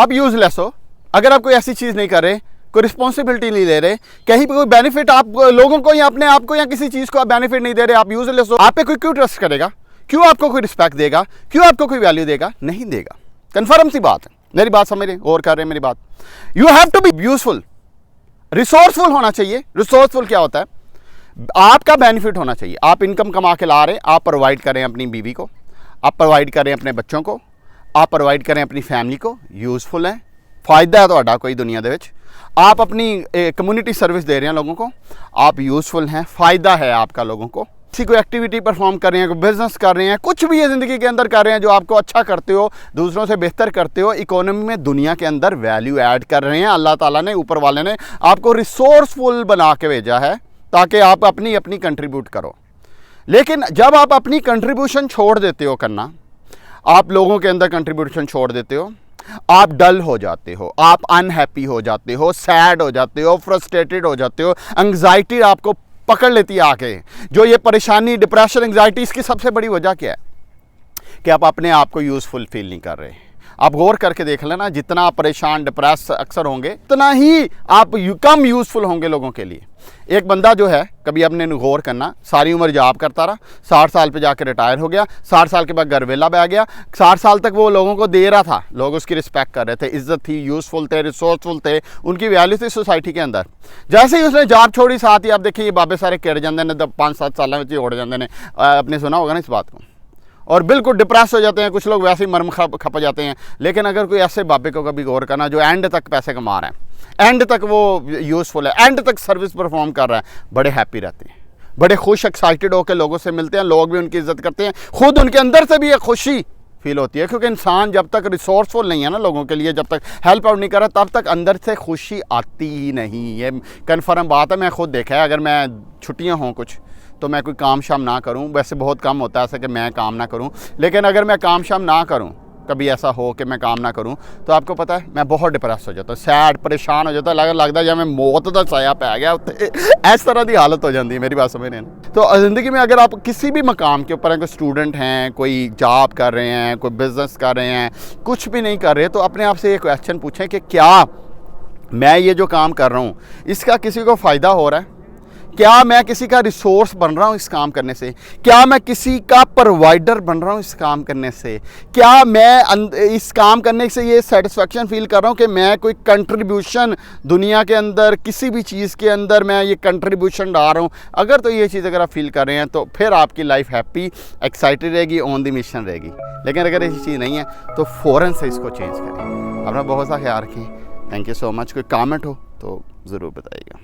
आप यूजलेस हो। अगर आप कोई ऐसी चीज़ नहीं कर रहे, कोई रिस्पॉन्सिबिलिटी नहीं ले रहे, कहीं पर कोई बेनिफिट आप लोगों को या अपने आप को या किसी चीज़ को आप बेनिफिट नहीं दे रहे, आप यूजलेस हो, आप पे कोई क्यों ट्रस्ट करेगा? क्यों आपको कोई रिस्पेक्ट देगा? क्यों आपको कोई वैल्यू देगा? नहीं देगा। कन्फर्म सी बात है। मेरी बात समझ रहे, गौर कर रहे हैं मेरी बात। You have to be useful, resourceful होना चाहिए। रिसोर्सफुल क्या होता है? आपका बेनिफिट होना चाहिए। आप इनकम कमा के ला रहे, आप प्रोवाइड करें अपनी बीवी को, आप प्रोवाइड करें अपने बच्चों को, आप प्रोवाइड करें अपनी फैमिली को। यूजफुल है, फायदा है ਤੁਹਾਡਾ कोई दुनिया ਦੇ ਵਿੱਚ। आप अपनी कम्युनिटी सर्विस दे रहे हैं लोगों को, आप यूजफुल हैं, फ़ायदा है आपका लोगों को। किसी कोई एक्टिविटी परफॉर्म कर रहे हैं, कोई बिजनेस कर रहे हैं, कुछ भी है ज़िंदगी के अंदर कर रहे हैं जो आपको अच्छा करते हो, दूसरों से बेहतर करते हो, इकोनॉमी में दुनिया के अंदर वैल्यू ऐड कर रहे हैं। अल्लाह ताला ने, ऊपर वाले ने आपको रिसोर्सफुल बना के भेजा है ताकि आप अपनी अपनी कंट्रीब्यूट करो। लेकिन जब आप अपनी कंट्रीब्यूशन छोड़ देते हो करना, आप लोगों के अंदर कंट्रीब्यूशन छोड़ देते हो, आप डल हो जाते हो, आप अनहैप्पी हो जाते हो, सैड हो जाते हो, फ्रस्ट्रेटेड हो जाते हो, एंग्जाइटी आपको पकड़ लेती है आके। जो ये परेशानी, डिप्रेशन, एंग्जाइटी, इसकी सबसे बड़ी वजह क्या है? कि आप अपने आप को यूज़फुल फील नहीं कर रहे। आप गौर करके देख लेना, जितना आप परेशान डिप्रेस अक्सर होंगे, उतना ही आप कम यूज़फुल होंगे लोगों के लिए। एक बंदा जो है, कभी आपने गौर करना, सारी उम्र जॉब करता रहा, 60 साल पे जाकर रिटायर हो गया, 60 साल के बाद घर वेला बैठ गया, 60 साल तक वो लोगों को दे रहा था, लोग उसकी रिस्पेक्ट कर रहे थे, इज्जत थी, यूज़फुल थे, रिसोर्सफुल थे, उनकी वैल्यू थी सोसाइटी के अंदर। जैसे ही उसने जॉब छोड़ी, साथ ही आप देखिए ये बाबे सारे किड़ जाते हैं, 5-7 साल में उड़ जाते हैं। आपने सुना होगा ना इस बात को, और बिल्कुल डिप्रेस हो जाते हैं। कुछ लोग वैसे ही मरम खप जाते हैं। लेकिन अगर कोई ऐसे बाबे को कभी गौर करना जो एंड तक पैसे कमा रहा है, एंड तक वो यूज़फुल है, एंड तक सर्विस परफॉर्म कर रहा है, बड़े हैप्पी रहते हैं, बड़े खुश, एक्साइटेड होकर लोगों से मिलते हैं, लोग भी उनकी इज्जत करते हैं, खुद उनके अंदर से भी एक खुशी फील होती है। क्योंकि इंसान जब तक रिसोर्सफुल नहीं है ना लोगों के लिए, जब तक हेल्प आउट नहीं कर रहा, तब तक अंदर से खुशी आती ही नहीं। ये कन्फर्म बात है, मैं खुद देखा है। अगर मैं छुट्टियाँ हों कुछ, तो मैं कोई काम शाम ना करूं, वैसे बहुत कम होता है ऐसा कि मैं काम ना करूं, लेकिन अगर मैं काम शाम ना करूं, कभी ऐसा हो कि मैं काम ना करूं, तो आपको पता है मैं बहुत डिप्रेस हो जाता हूं, सैड, परेशान हो जाता है, लगता है जब मैं मौत का साया पै गया उत्ते, इस तरह की हालत हो जाती है। मेरी बात समझ रहे हैं? तो ज़िंदगी में अगर आप किसी भी मकाम के ऊपर हैं, कोई स्टूडेंट हैं, कोई जॉब कर रहे हैं, कोई बिज़नेस कर रहे हैं, कुछ भी नहीं कर रहे, तो अपने आप से ये क्वेश्चन पूछें कि क्या मैं ये जो काम कर रहा हूँ इसका किसी को फ़ायदा हो रहा है? क्या मैं किसी का रिसोर्स बन रहा हूँ इस काम करने से? क्या मैं किसी का प्रोवाइडर बन रहा हूँ इस काम करने से? क्या मैं इस काम करने से ये सेटिस्फेक्शन फील कर रहा हूँ कि मैं कोई कंट्रीब्यूशन दुनिया के अंदर, किसी भी चीज़ के अंदर मैं ये कंट्रीब्यूशन डाल रहा हूँ? अगर तो ये चीज़ अगर आप फील कर रहे हैं, तो फिर आपकी लाइफ हैप्पी, एक्साइटेड रहेगी, ऑन द मिशन रहेगी। लेकिन अगर ऐसी चीज़ नहीं है, तो फ़ौरन से इसको चेंज करें। अपना बहुत सा ख्याल रखें। Thank you so much. कोई कमेंट हो तो ज़रूर बताइएगा।